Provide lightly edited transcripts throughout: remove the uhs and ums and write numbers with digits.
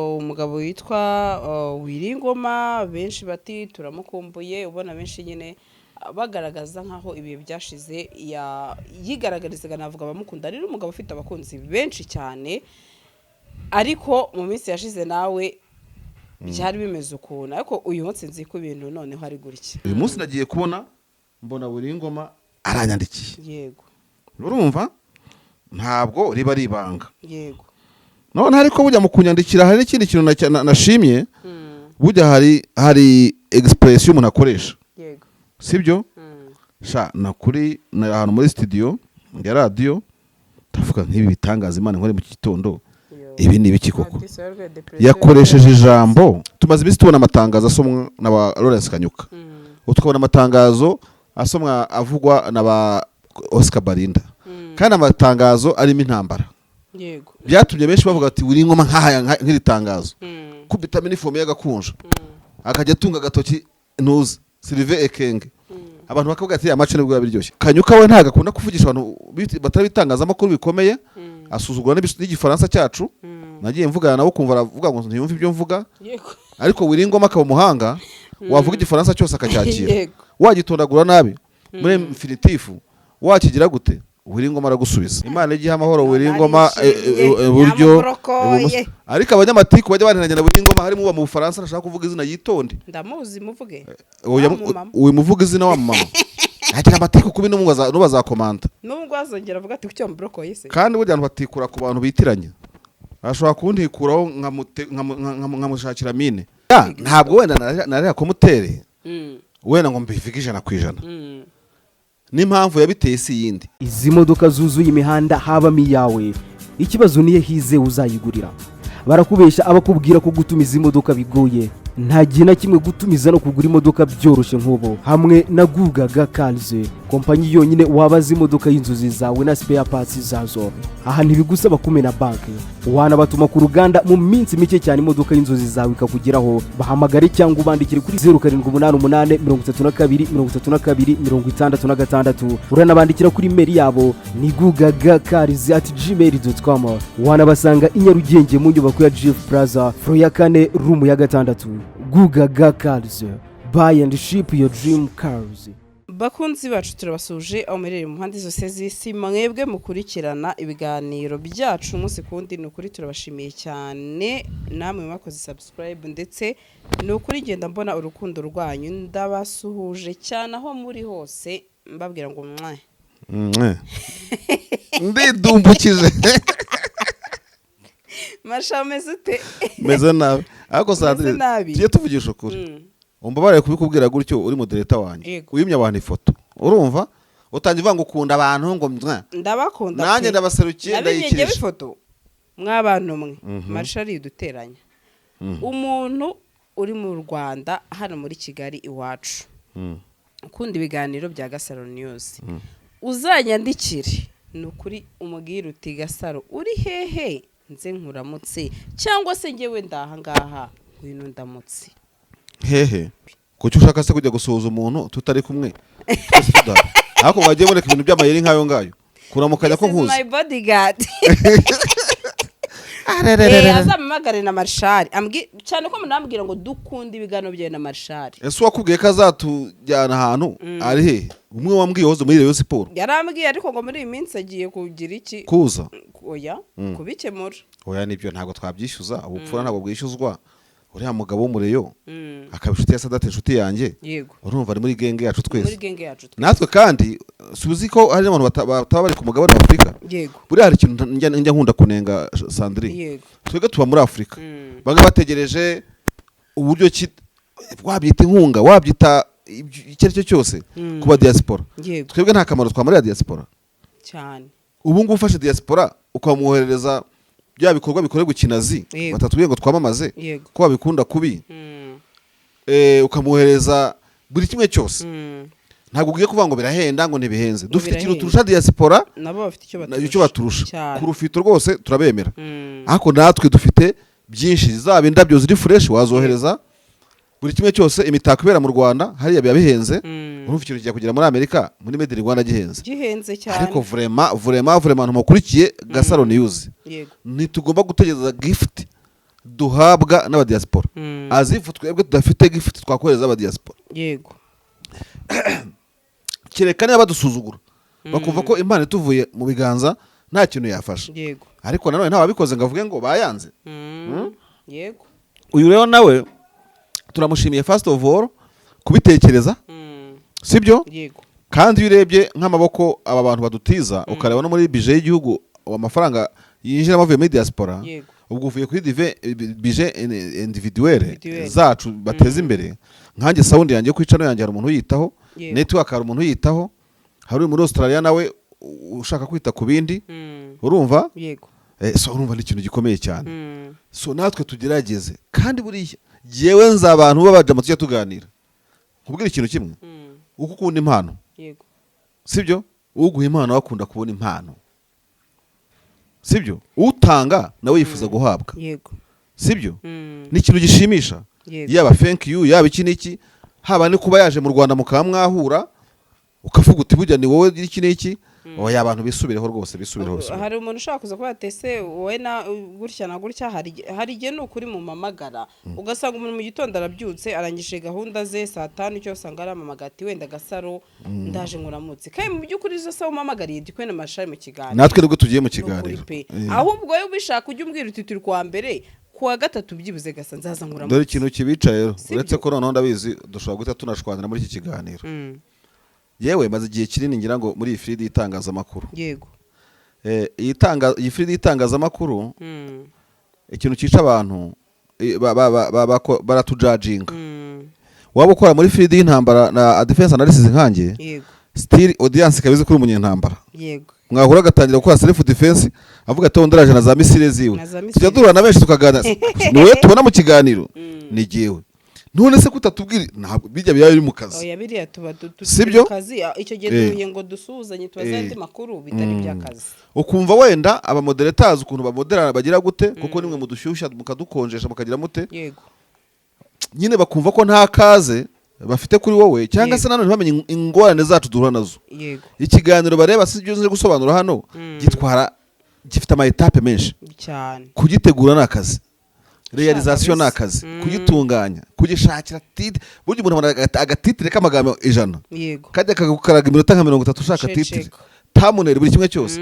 umugabo witwa Wiringoma benshi bati turamukumbuye ubona benshi nyine bagaragaza nkaho ibihe byashize yigaragarizaga navuga abamukunda rero umugabo ufite abakunzi benshi cyane ariko mu minsi yashize nawe byari bimeze ukuntu ariko uyu munsi nzi ko ibintu noneho ari gutya uyu munsi nagiye kubona mbona Wiringoma aranyandikiye yego urumva ntabwo riba ribanga yego none ariko bujya mu kunyandikira hari n'ikindi kintu nashimye bujya hari expression umuntu akoresha yego sibyo sha nakuri na ahantu muri studio ya radio tavuga nk'ibi bitangaza Imana nkore mu gitondo ibi ni biki koko yakoresheje ijambo tumaze ibisi tubona amatangazo asomwa na ba Lawrence Kanyuka tukabona amatangazo asomwa avugwa na ba Oscar Barinda kandi amatangazo arimo intambara yego byatumye benshi bavuga ati Wiringoma nk'iri tangazo kubita uniform y'agakunja akajya atunga gatoki ntuzi Sylvain Ekenge abantu bakavuga ati amace nibwo yabiryoshye Kanyuka we ntaga akunda kuvugisha abantu batarabitangaza amakuru bikomeye asuzugura n'igifaransa cyacu nagiye mvugana nabo kumva aravuga ngo ntiyumva ibyo mvuga ariko Wiringoma akaba umuhanga wavuga igifaransa cyose akacyakira wagitondagura nabi muri infinitive wakigira gute Wiringoma aragusubiza Imana igihe amahoro Wiringoma buryo ariko abanyamatiku bajya baniranya na Wiringoma harimo uba mu Bufaransa nashaka kuvuga izina yitonde ndamuzi muvuge uyu muvuga izina wa mama agira amatiku kubi n'ubazakomanda nubwo azongera avuga ati kucyo mbroko yise kandi burya batikura ku bantu bitiranye ashobora kuntikuraho nkamushakira mine ntabwo wenda narera komutere wenda ngo mbivuge 100%. N'impamvu yabiteye si yindi izi modoka zuzuye imihanda habamo iyawe ikibazo niye hize uzayigurira barakubesha abakubwira ko gutumiza imodoka bigoye nta gihe na kimwe gutumiza no kugura imodoka byoroshye nk'ubu hamwe na Gugaga Cars kompanyi yonyine wabaza imodoka y'inzozi zawe na spare parts zazo aha ntibigusaba kumena banki wanabatuma ku ruganda mu minsi mike cyane imodoka y'inzozi zawe ikakugeraho bahamagare cyangwa ubandikire kuri 0788323266 uranabandikira kuri mail yabo ni gugagacars@gmail.com wanabasanga i Nyarugenge mu nyubako ya Jeff Plaza floor ya 4 room ya 6 Gugaga Cars buy and ship your dream cars. Bakunzi bacu turabasuje aho merere mu mpande zose z'isi mwebwe mukurikirana ibiganiro byacu umunsi kundi nukuri turabashimiye cyane namwe mwakoze subscribe ndetse nukuri genda mbona urukundo rwanyu ndabasuhuje cyane aho muri hose mbabwira ngo ndidumbukije mashameze ute meze nabi ariko Sandrine tugiye tuvugisha ukuri umbabare kubikubwira gutyo uri modereta wanje uyimye abantu ifoto urumva utangiye ukunda abantu ngo ndabakunda nanjye ndabaserukiye ndayikirije ifoto mwabantu mwe marshali duteranya umuntu uri mu Rwanda hano muri Kigali iwacu ukunda ibiganiro bya Gasaro News uzanyandikire nukuri umubwira uti Gasaro uri hehe nze nkuramutse cyangwa se ngewe ndaha ngaha ngwino ndamutse hehe kuki ushaka se kujya gusuhuza umuntu tutari kumwe ariko mwagiye mureka ibintu by'amayeri nkayo ngayo kuramukanya ko nkuzi my bodyguard azamamagare na Marshal cyane ko munambwira ngo dukunda ibigano bye na Marshal ese wakubwiye ko azatujyana ahantu ari he umwe wambwiye hoze muri Rayon Sport yarambwiye ariko ngo muri iyi minsi agiye kugira iki kuza oya kubikemura oya nibyo ntabwo twabyishyuza ubupfura ntabwo bwishyuzwa uriya mugabo w'umureyo akabishuti ya Sadate inshuti yanjye urumva ari muri genge yacu twese natwe kandi subizi ko hari abantu bataba bari ku mugabane wa Afrika buri hari ikintu njya nkunda kunenga Sandrine twege tuba muri Afrika banga bategereje uburyo wabyita inkunga wabyita icyo cyo cyose kuba diaspora twebwe nta kamaro twamara diaspora cyane ubu ngubu ufashe diaspora ukamwoherereza bya bikorwa bikorerwa ikinazi batatubwiye ngo twamamaze ko babikunda kubi ukamuhereza buri kimwe cyose ntabwo ugiye kuvuga ngo birahenda ngo ntibihenze dufite ikintu turusha diaspora nabo bafite icyo baturusha ku rufito rwose turabemera ariko natwe dufite byinshi zaba indabyo ziri fresh wazohereza buri kimwe cyose imitako ibera mu Rwanda hariya biba bihenze urumva ikintu kijya kugera muri Amerika muri Made in Rwanda gihenze cyane ariko vraiment ntumukurikiye Gasaro News ntitugomba gutegereza gift duhabwa n'abadiaspora azifu twebwe tudafite gifuti twakohereza abadiaspora yego kereka niba badusuzugura bakumva ko impano ituvuye mu biganza nta kintu yafasha yego ariko nanone nta wabikoze ngo avuge ngo bayanze yego uyu rero nawe turamushimiye first of all kubitekereza sibyo yego kandi iyo urebye nk'amaboko aba bantu badutiza ukareba no muri bije y'igihugu amafaranga yinjira avuye muri diaspora yego ubwo uvuye kuri bije individuelle zacu bateza imbere nkanjye sound yanjye ku icano yanjye hari umuntu uyitaho network hari umuntu uyitaho hari muri Australia nawe ushaka kwita ku bindi urumva yego so urumva ni ikintu gikomeye cyane so natwe tugerageze kandi buriya jewe nza abantu babaje tujya tuganira kubwira ikintu kimwe uko ukunda impano yego sibyo uguha impano wakunda kubona impano sibyo utanga nawe yifuza guhabwa yego sibyo ni ikintu gishimisha yaba thank you yaba iki niki haba ni kuba yaje mu Rwanda mukaba mwahura ukavuga uti burya ni wowe iki niki oya abantu bisubireho rwose bisubireho hari umuntu ushaka kuza kuba atese wowe na gutya na gutya hari igihe n'ukuri mu mamagara ugasanga umuntu mu gitondo arabyutse arangije gahunda ze saa 5 cyo usanga aramamagara ati wenda Gasaro ndaje nkuramutse kandi mu by'ukuri zo sawa mamagariye dikwe na mashari mu kiganiro natwe nubwo tugiye mu kiganiro ahubwo wowe ubishaka ujye umbwira uti turi kwa mbere kuwa gatatu byibuze gasa nzaza nkuramutse dore ikintu kibica rero uretse ko noneho ndabizi dushobora guhita tunashwanira muri iki kiganiro yewe maze igihe kinini ngira ngo muri iyi free y'itangazamakuru yego iyi free y'itangazamakuru ikintu cica abantu baratujudginga waba ukora muri free y'intambara na defense analysis nkanjye yego still audience kabize kuri umunyentambara yego mwahura gatangira gukora self defense avuga ati ndaraje na za misile ziwe tujya duhura na benshi tukaganira niwe tubona mu kiganiro ni jewe none se kutatubwira ntabwo bijya biri mu kazi oya biriya tuba sibyo kazi icyo gihe duhuye ngo dusuzanye tubazandi makuru bitari by'akazi ukumva wenda aba moderators ukuntu bamoderana bagira gute kuko nimwe mudushyushya mukadukonjesha mukagira mute yego nyine bakumva ko nta kaze bafite kuri wowe cyangwa se nanone bamenye ingorane zacu duhura nazo yego ikiganiro bareba si byo nzi gusobanura hano gitwara gifite ama etape menshi cyane kugitegura n'akazi realization n'akazi kugitunganya kugishakira tite buryo umuntu agatitire k'amagambo 100 yego kajya kagukaraga iminota nka 30 ushaka titire tamuneri buri kimwe cyose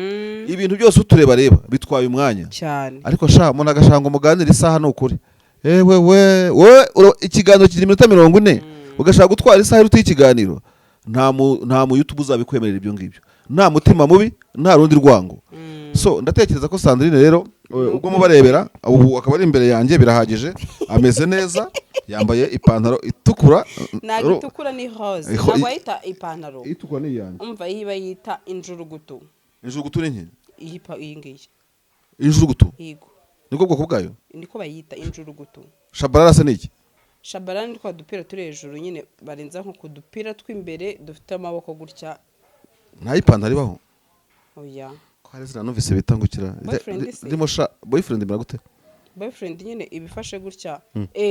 ibintu byose utureba reba bitwaye umwanya cyane ariko sha umuntu agashanga umuganira isaha n'ukuri we ikiganiro kiri iminota 40 ugashaka gutwara isaha iruta ikiganiro nta mu YouTube uzabikwemerera ibyo ngibyo nta mutima mubi nta rundi rwango so ndatekereza ko Sandrine rero ubwo mubarebera ubu akaba ari imbere yanjye birahagije ameze neza yambaye ipantaro itukura nagitukura ni rose ntabwo yita ipantaro itukura ni yanjye umva yiba yita injurugutu ni nke iyi ngiyi injurugutu yego niko bwoko bwayo niko bayita injurugutu shabarara se niki shabarara ni kwa dupira turi hejuru nyine barenza nko ku dupira tw'imbere dufite amaboko gutya nta ipantaro ibaho oya hari zina numvise bitangukira ndimo boyfriend mbara gute boyfriend nyine ibifashe gutya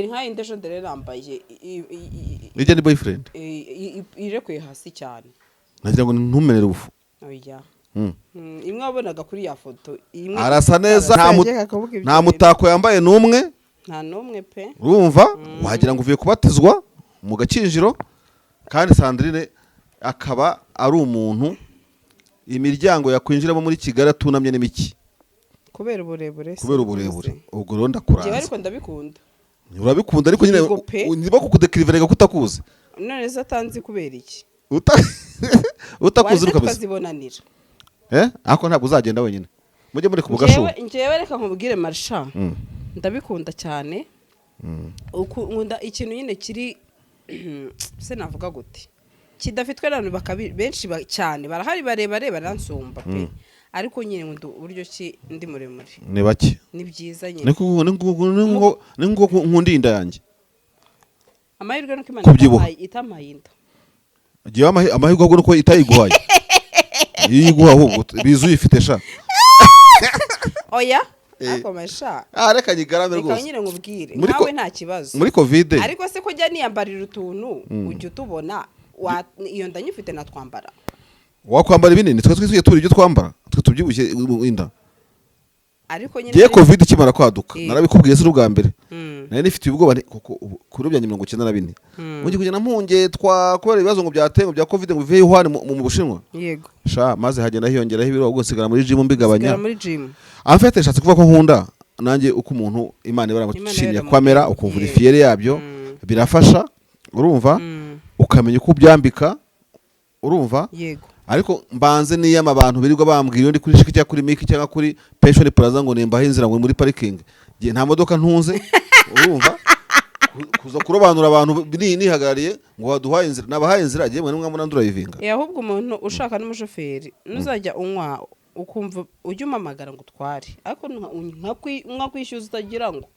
nka indejo ndere rambaye ije ni boyfriend irekuye hasi cyane nagira ngo ntumenere ubufu oya imwe wabonaga kuri ya foto arasa neza nta mutako yambaye n'umwe nta n'umwe pe urumva wagira ngo uvuye kubatizwa mu gakinjiro kandi Sandrine akaba ari umuntu imiryango yakwinjiramo muri Kigali atunamye n'imiki kubera uburebure ubwo ronda kuraza ariko ndabikunda urabikunda ariko nyine niba kukudekriverega kutakuzi none za tanzi kubera iki utakuzi ukameze tukazibonanira ako ntabwo uzagenda wenyine mujye muri kubugashu njewe reka nkubwire Marsha ndabikunda cyane ukunda ikintu nyine kiri se navuga gute kidafitwe n'abantu benshi cyane barahari barebare baransumba pe ariko nyine ngo uburyo ki ndi muremure ni bake ni byiza nyine ni ngo nkundi inda yanjye amahirwe no Imana itamayinda giye amahirwe ahubwo nuko itayiguhaye yiguha ahubwo bizuye ifite sha oya ako Marsha reka nyigarame rwose reka nyine nkubwire nawe nta kibazo muri covid ariko se ko jya niyambarira utuntu ujye utubona iyo nda nyifite natwambara wakwambara ibinini twe twiye turi ibyo twambara twe tubyibushye inda ariko nyine ngiye covid ikimara kwaduka narabikubwiye se ubwa mbere Mm. nari nifitiye ubwoba kuko kuri bya 94 mu gihe kugenda mpunge twakora ibibazo ngo byatengo bya covid ngo bive Wuhan mu Bushinwa yego sha maze hagenda hiyongeraho ibiro ubwo sigara muri gym mbigabanya sigara muri gym en fait nshatse kuvuga ko nkunda nanjye uko umuntu Imana ibaramushimye kwamera ukumvura ifiyere yabyo birafasha urumva ukamenya uko ubyambika urumva yego ariko mbanze niyama abantu birirwa bambwira ndi kuri shiki cyangwa kuri miki cyangwa kuri Passion Plaza ngo nimbaho inzira ngo muri parking ngiye nta modoka ntunze urumva kuza kurobanura abantu nihagarariye ngo waduhaye inzira nabahaye inzira agiye mwe mwamuna ndurayivinga ahubwo umuntu ushaka n'umushoferi nuzajya unywa ukumva ujye umamagara ngo utware ariko nka kwishyuza utagira ngo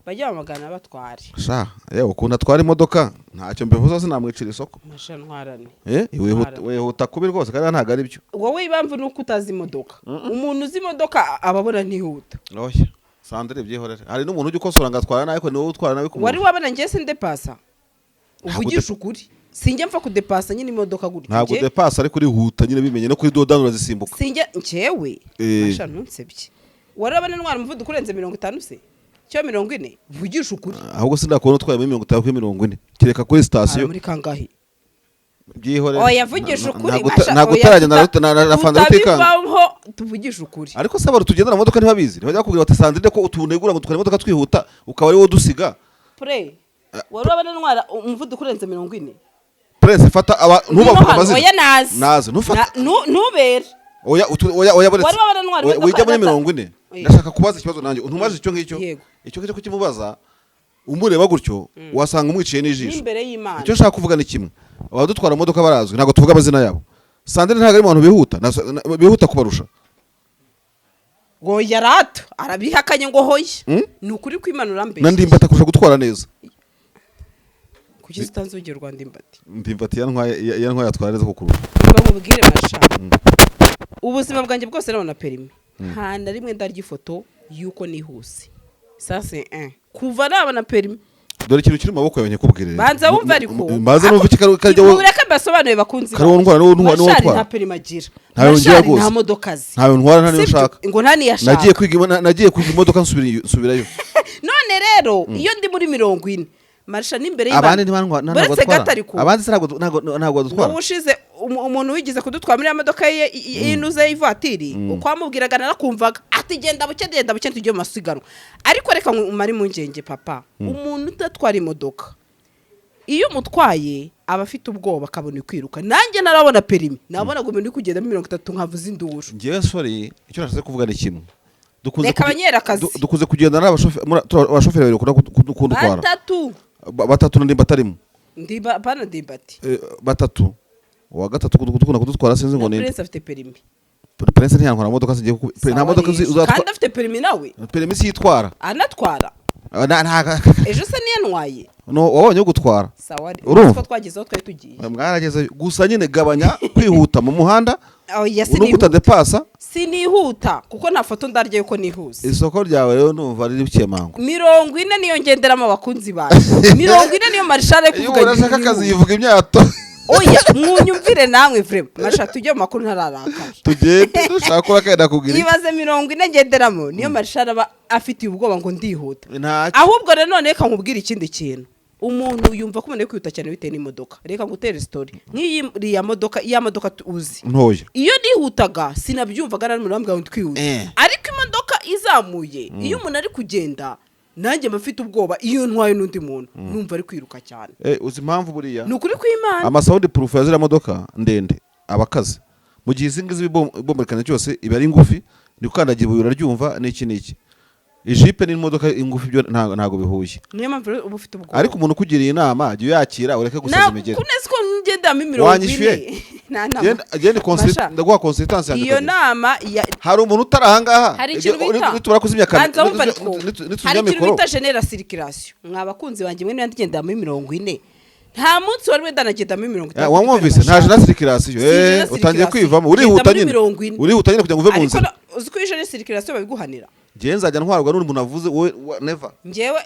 bajya bamagana batware sha yewe ukunda atwara imodoka ntacyo mbivuze sinamwicira isoko masha ntwarane wihuta kubi rwose kandi ntago ari byo wowe impamvu nuko utazi imodoka umuntu uzi imodoka ababona ntihuta oya Sandre byihorere hari n'umuntu ujya ukosora ngatwara nawe ko niwe utwara nawe ku wari wabona ngiye sindepasa uvugisha ukuri sinjye mfa kudepasa nyine imodoka gutya ntabwo depasa ariko urihuta nyine bimenye no kuri dodani urazisimbuka sinjye ncewe masha ntunsebye wari wabona ntwara umuvuduko urenze 50 se cyo 40 vugisha ukuri ahubwo sindakubona utwaye muri 50 kuri 40 kireka kuri station muri kangahe byihorere oya vugisha ukuri ntabwo utarajya na fanda rutikanga tuvugisha ukuri ariko saba rutugenda na modoka ntibabizi ntibajya kubwira bati Sandrine ko utunegura ngo tukore imodoka twihuta ukaba ari wo dusiga pre wari wabana ntwara umuvuduko urenze 40 press fata ntubavuga amazina oya naze ntufata ntubere oya wari wabana ntwara wijya muri 40 ndashaka kubaza ikibazo nanjye untumaje icyo ngicyo icyo ngicyo kimubaza umureba gutyo wasanga umwiciye n'ijisho n'imbere y'Imana icyo nshaka kuvuga ni kimwe abadutwara imodoka barazwi ntabwo tuvuga amazina yabo Sandrine ntabwo ari mu bantu bihuta kubarusha ngo yarato arabihakanye ngo hoye ni ukuri kwimanura mbere na Ndimbati akurusha gutwara neza kuki zitanzugira u Rwanda Ndimbati yantwaye atwara neza kukurusha mba nkubwire masha ubuzima bwanjye bwose nabona perimi nta na rimwe ndarya ifoto yuko nihuse sase kuva nabona perimi dore ikintu kiri mu maboko yawe nyakubwire banza wumva ariko mbaza numva kikajya wowe ureka basobanuye bakunzi karondwara n'untwara nta perimi agira nta modoka zi ntawe ntwara nta niyo ushaka ngo nta niyo ashaka nagiye kwiga imodoka nsubirayo none rero iyo ndi muri 40 marisha n'imbere abandi ntabwo batwara abandi ntabwo badutwara ubushize umuntu wigize kudutwara muri ya modoka ye yinuze y'ivatiri uko amubwiraga narakumvaga ati genda buke tujye mu masiganwa ariko reka umari mu ngenge papa umuntu udatwara imodoka iyo umutwaye aba afite ubwoba akabona kwiruka nanjye narabona perimi nabona ngo umuntu uri kugenda muri 30 nkavuza induru ngewe sorry icyo nashatse kuvuga ni kimwe reka abanyerakazi dukuze kugendana n'abashoferi bakunda kudutwara batatu na Ndimbati arimo bana Ndimbati batatu uwa gatatu dukunda kudutwara sinzi ngo ni Prince afite perimi Prince ntiyantwara modoka singiye nta modoka uzatwara kandi afite perimi nawe perimi si yitwara anatwara ejo se niyantwaye no wabonye gutwara sawari urumva twagezeho twari tugiye mwarageze gusa nyine gabanya kwihuta mu muhanda nukuta depasa sinihuta kuko nta foto ndarye yuko nihuse isoko ryawe rero numva riri bikemango 40 niyo ngenderamo abakunzi baje 40 niyo marshale kuvuga ngo urashaka akazi yivuga imyato oya mwunyumvire namwe vraiment masha tujye mu makuru ntararaka tugende dushaka ko akenda kugira ibaze 40 ngenderamo niyo marshale aba afite ubwoba ngo ndihuta ahubwo rero none reka nkubwire ikindi kintu umuntu yumva ko umuntu ari kwihuta cyane bitewe n'imodoka reka ngutere story nk'iyi ya modoka uzi ntoya iyo nihutaga sinabyumvaga nari muri ngo twihute ariko imodoka izamuye iyo umuntu ari kugenda nanjye mfite ubwoba iyo ntwaye n'undi muntu numva ari kwiruka cyane uzi impamvu buriya ni ukuri kw'Imana amasound proof ya zira modoka ndende abakaze mu gihe izingizi bomberekana cyose iba ari ngufi ni ukandagiye uraryumva n'iki ijipe n'imodoka ingufi byo ntago bihuye niyo mpamvu uba ufite ubwoba ariko umuntu ukugiriye inama jya yakira ureke gusaza imigeri kunese ko ngendamo 40 agende ndaguha consultance yanjye iyo nama hari umuntu utarahangaha hari ikintu bita nitubara kuzimya kane hari ikintu bita general circulation mwabakunzi banjye mwe nandigenda muri 40 nta munsi wari wedanagenda muri 30 wamwumvise nta general circulation utangiye kwivamo urihuta nyine kugira ngo uve mu nzira uzi ko general circulation babiguhanira ngewe nzajya ntwarwa n'umuntu avuze wowe never ngewe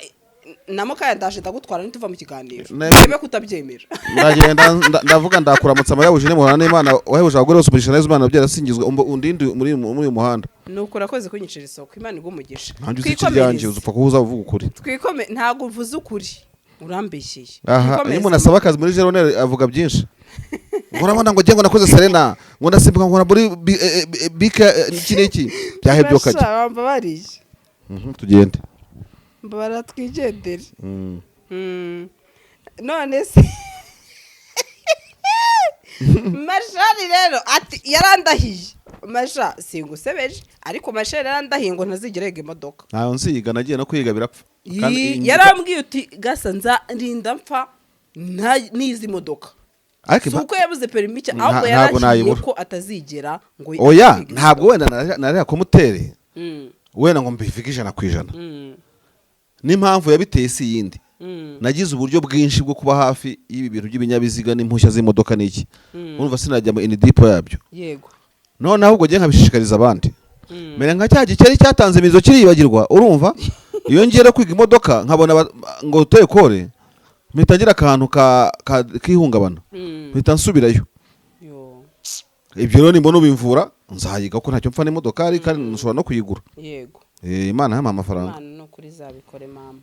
na mukaya ndaje ndagutwara nituva mu kiganiro Ne- niba kutabyemera ndagenda ndavuga ndakuramutsa amayabuje n'imana n'Imana wahebuje abagore bose umugisha neza Imana byarasingizwe undindi muri uyu muhanda nuko urakoze kunyicira isoko Imana igumugisha nanjye uzi ikiryangiye uzupfa kubuza uvuga ukuri twikome ntago uvuze ukuri urambeshyeye aha iyo umuntu asaba akazi muri Jeronel avuga byinshi urabona ngo ngengo nakoze Serena ngo ndasimbuka ngo muri bika iki n'iki byahebye kaje bamba bariye tugende baratwigendere none se mashari rero ati yarandahiye masha singusebeje ariko mashari yarandahiye ngo ntazigera yiga imodoka ntayo nsiga nagiye no kwiga birapfa yarambwiye uti gasa nzarinda mpfa nizi imodoka si uko yabuze perimi cya ahubwo yarahiye ko atazigera ngo oya ntabwo wenda narera komutere wenda ngo mbivige 100%. N'impamvu yabiteye si yindi nagize uburyo bwinshi bwo kuba hafi y'ibi bintu by'ibinyabiziga n'impushya z'imodoka n'iki urumva sinajya mu indipo yabyo yego none ahubwo ngiye nkabishishikariza abandi mere nka cya gikeri cyatanze imizo kiribagirwa urumva iyo ngiye kwiga imodoka nkabona ngo uteye kore mpita ngira akantu kihungabana mpita nsubirayo ibyo rero nimbona ubimvura nzayiga ko ntacyo mpfa n'imodoka kandi nshobora no kuyigura yego Imana yampa amafaranga Imana no kuri zabikore mama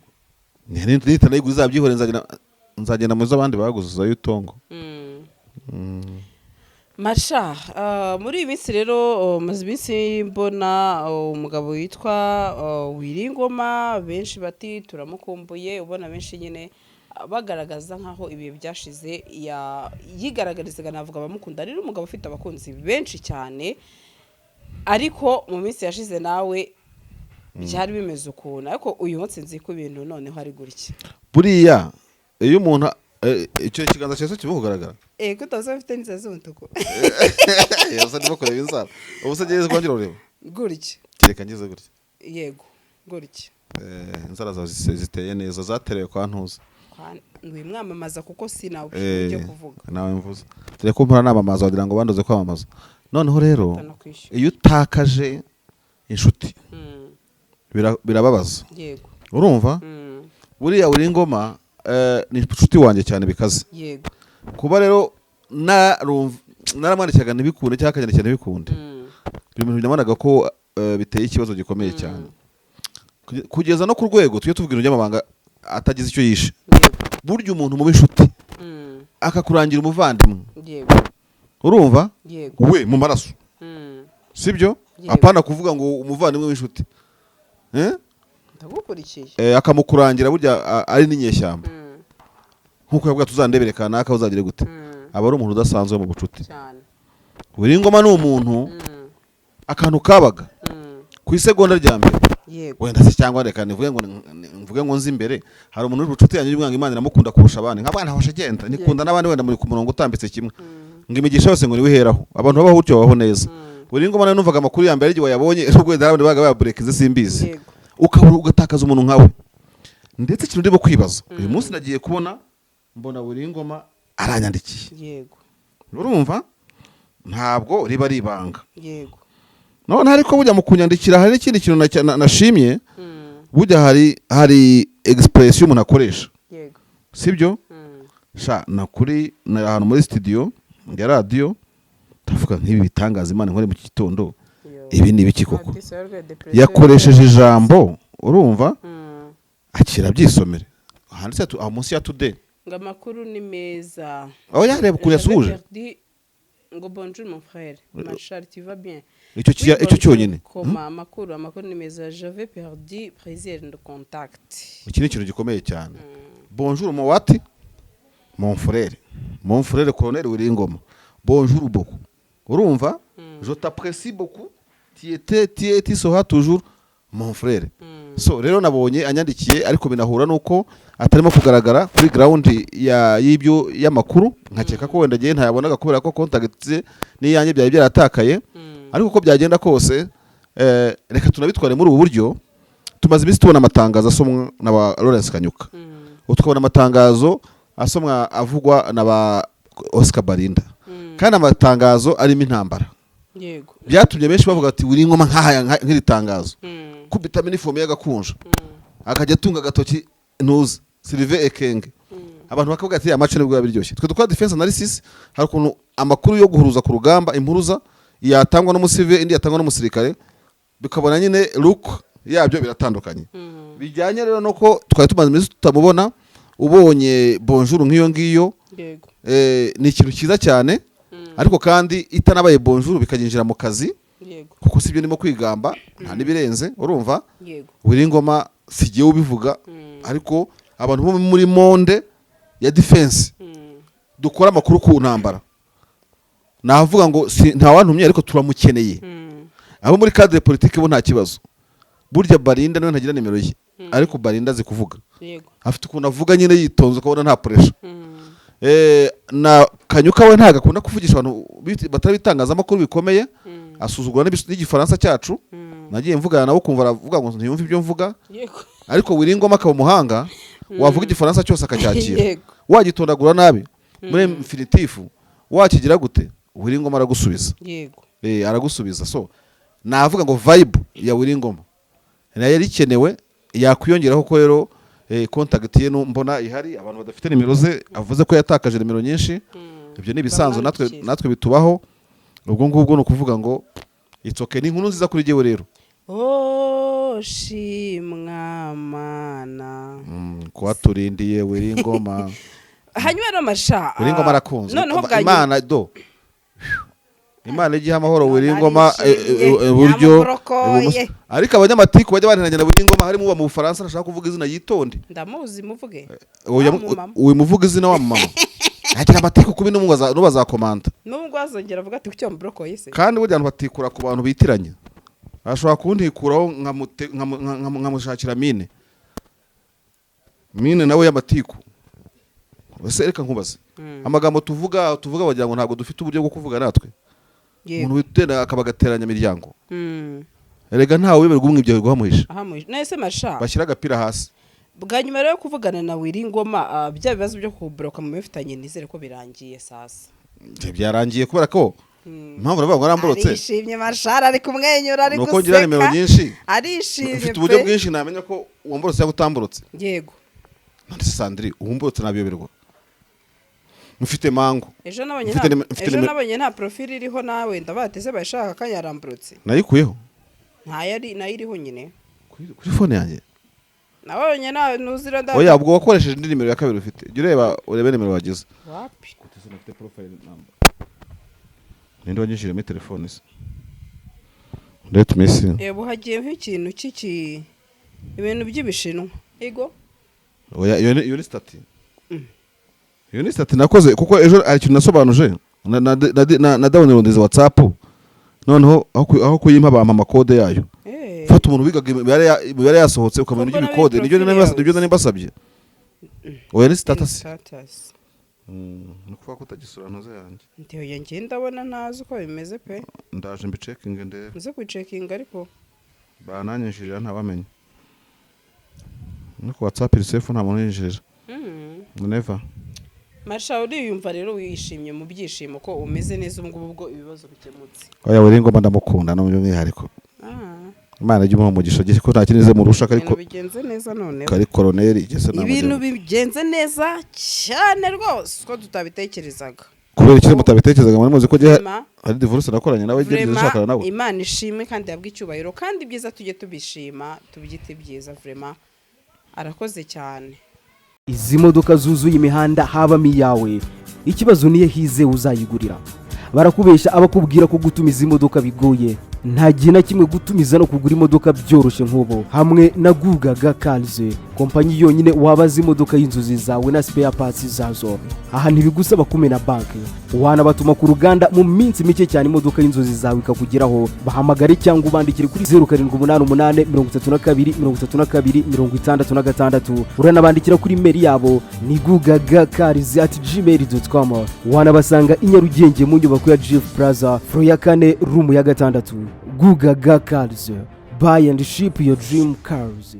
nita nayiguze zabyihore nzagenda mu z'abandi baguze y'utongo Masha muri iyi minsi rero maze iminsi mbona umugabo witwa Wiringoma benshi bati turamukumbuye ubona benshi nyine bagaragaza nkaho ibihe byashize yigaragarizaga navuga abamukunda rero umugabo ufite abakunzi benshi cyane ariko mu minsi yashize nawe byari bimeze ukuntu ariko uyu munsi nzi ko ibintu noneho ari gutya buriya iyo umuntu icyo kiganza cyose kiba kugaragara ko utaza ufite n'inzara z'umutuku yose ndimo kureba inzara ubu se ngeze kwangira ureba gutya kereka ngeze gutya yego gutya inzara zawe ziteye neza zaterewe kwa ntuza mwamamaza kuko sinawe ujye kuvuga nawe mvuze dore ko mpora namamaza wagira ngo bandoze kwamamaza noneho rero iyo utakaje inshuti birababaza yego urumva buriya Wiringoma ni inshuti wanjye cyane bikaze yego kuba rero naramwandikaga ntibikunde cyangwa akanyandikira ntibikunde biri mu bintu byamanaga ko biteye ikibazo gikomeye cyane kugeza no ku rwego tujye tuvuga ibintu by'amabanga atagize icyo yishe burya umuntu mubi inshuti akakurangira umuvandimwe urumva we mu maraso sibyo apana kuvuga ngo umuvandimwe w'inshuti ndagukurikiye akamukurangira burya ari n'inyeshyamba nkuko yavuga tuzandebere kanaka uzagire gute aba ari umuntu udasanzwe mu bucuti Wiringoma ni umuntu akantu kabaga ku isegonda rya mbere wenda se cyangwa reka mvuge ngo nzi imbere hari umuntu w'ubucuti yanjye y'umwanga Imana iramukunda kurusha abandi nk'abana hoshe genda nikunda n'abandi wenda muri ku murongo utambitse kimwe ngo imigisha yose ngo niwiheraho abantu babaho utyo babaho neza Wiringoma nawe numvaga amakuru ya mbere igihe wayabonye n'ubwo n'abandi baga baburekeze simbizi ukabura ugatakaza umuntu nkawe ndetse ikintu ndimo kwibaza uyu munsi nagiye kubona mbona Wiringoma aranyandikiye yego urumva ntabwo riba ari ibanga yego none ariko bujya mu kunyandikira hari n'ikindi kintu nashimye bujya hari expression umuntu akoresha yego sibyo sha nakuri na ahantu muri studio ya radio tavuga nk'ibi bitangaza Imana nkore mu gitondo ibi ni biki koko yakoresheje ijambo urumva akira byisomere handitse munsi ya today ngo amakuru ni meza aho yareba kuri yasuje ngo bonjour mon frère Machar tu vas bien icyo cyonyine amakuru ni meza j'avais perdu plaisir de contact iki ni ikintu gikomeye cyane bonjour mon what mon frère colonel Wiringoma bonjour beaucoup urumva je t'apprécie beaucoup tu seras toujours mon frère so rero nabonye anyandikiye ariko binahura nuko atarimo kugaragara kuri ground y'ibyo y'amakuru nkakeka ko wenda giye ntayabonaga kubera ko contact n'iyanjye byari byaratakaye ariko uko byagenda kose reka tunabitware muri ubu buryo tumaze iminsi tubona amatangazo asomwa na ba Lawrence Kanyuka tukabona amatangazo asomwa avugwa na ba Oscar Barinda kandi amatangazo arimo intambara yego byatumye benshi bavuga ati Wiringoma nk'iri tangazo kubita miniforme y'agakunja akajya atunga agatoki ntuzi Sylvain Ekenge abantu bakavuga ati amace nibwo yabiryoshye twe dukora defense analysis hari ukuntu amakuru yo guhuruza ku rugamba impuruza yatangwa n'umusive indi yatangwa n'umusirikare bikabona nyine look yabyo biratandukanye bijyanye rero nuko twari tumaze iminsi tutamubona ubonye bonjour nk'iyo ngiyo ni ikintu cyiza cyane ariko kandi itanabaye bonjour bikaginjira mu kazi kuko sibyo ndimo kwigamba nta nibirenze urumva Wiringoma sigiye ubivuga ariko abantu bo muri monde ya defense dukora amakuru ku ntambara navuga ngo nta wantumye ariko turamukeneye abo muri cadre politique bo nta kibazo burya Barinda nawe ntagira nimero ye ariko Barinda azi kuvuga afite ukuntu avuga nyine yitonze ukabona nta pressure na Kanyuka we ntaga akunda kuvugisha abantu batarabitangaza amakuru bikomeye asuzugura n'igifaransa cyacu nagiye mvugana nawe kumva aravuga ngo ntiyumve ibyo mvuga ariko Wiringoma akaba umuhanga wavuga igifaransa cyose akacyakira wagitondagura nabi muri infinitif wakigira gute Wiringoma aragusubiza aragusubiza so navuga ngo vibe ya Wiringoma nayo yarikenewe yakwiyongeraho ko rero contact ye mbona ihari abantu badafite nimero ze avuze ko yatakaje nimero nyinshi ibyo ni bisanzwe natwe bitubaho ubwo ngubwo no kuvuga ngo it's okay ni inkuru nziza kuri jewe rero shimwa mana ko waturindiye Wiringoma hanyuma no masha Wiringoma arakunze Imana do Imana igiha amahoro Wiringoma buryo ariko abanyamatiku bajya barinanya na Wiringoma harimo uba mu Bufaransa nashaka kuvuga izina yitonde ndamuzi muvuge uyu muvuga izina wa mama agira amatiku kubi no bazakomanda nubwo azongera avuga ati kucyo mbrokoye se kandi burya batikura ku bantu bitiranye ashobora kuntikuraho nkamushakira mine nawe y'amatiku bese reka nkubaze amagambo tuvuga bagira ngo ntabwo dufite uburyo bwo kuvuga natwe umuntu witera akabagateranya imiryango erega ntawe weberwa umwe ibyo guhamuhisha nese masha bashyira agapira hasi bwa nyuma rero kuvugana na Wiringoma bya bibazo byo kubroka mu mifitanye nizere ko birangiye sasa byarangiye kubera ko impamvu navuga ngo aramburotse arishimye mashara ari kumwenyura ari guseka nuko ngira nimero nyinshi arishimye ufite uburyo bwinshi namenya ko wamburotse cyangwa utamburotse yego none Sandri uwumburotse nabiyoberwa mufite mango ejo nabonye nta profile iriho nawe ndabateze bashaka kanyaramburotse nayikuyeho nayiriho nyine kuri phone yanjye nabonye na nuzira nda oya ubwo wakoresheje indi nimero ya kabiri ufite jya urebe nimero wagize wapi kutese nafite profile number ninde wanyishije muri telefone se let me see hagiye nk'ikintu cy'iki ibintu by'ibishinwa ego oya iyo ni stati iyo ni stati nakoze kuko ejo ari kintu nasobanuje na download WhatsApp noneho aho kuyimpa bampa kode yayo fata umuntu wigaga imibare yasohotse ukamenya ibyo bikode nibyo nibasabye oya ni status nukuvuga ko utagisura ntuze yanjye ndiyo ngiye ndabona ntazi uko bimeze pe ndaje mbicekinge ndebe nze kwicekinga ariko bananyinjirira ntabamenye no ku WhatsApp risefu nta muntu yinjirira never Masha uriyumva rero wishimye mu byishimo ko umeze neza ubwo ibibazo bikemutse oya Wiringoma ndamukunda no mu by'umwihariko Imana ijye umuha umugisha gihe ko nta kineze mu rushaka ariko bigenze neza none kari colonel igese na ibintu bigenze neza cyane rwose ko tutabitekerezaga kubera iki mutabitekerezaga muri muzi ko gihe ari divorce nakoranye nawe igeze nshakana nawe Imana ishimwe kandi yabwa icyubahiro kandi byiza tujye tubishima tubyite byiza vraiment arakoze cyane izi modoka zuzuye imihanda habamo iyawe ikibazo niye hize uzayigurira barakubesha abakubwira ko gutumiza imodoka bigoye nta gihe na kimwe gutumiza no kugura imodoka byoroshye nk'ubu hamwe na Gugaga Cars kompanyi yonyine wabaza imodoka y'inzozi zawe na spare parts zazo aha ntibigusaba kumena banki wanabatuma ku ruganda mu minsi mike cyane imodoka y'inzozi zawe ikakugeraho bahamagare cyangwa ubandikire kuri 0788 32 32 66 uranabandikira kuri mail yabo ni gugagacars@gmail.com wanabasanga i Nyarugenge mu nyubako ya Jeff Plaza floor ya 4 room ya 6 Gugaga Cars buy and ship your dream cars.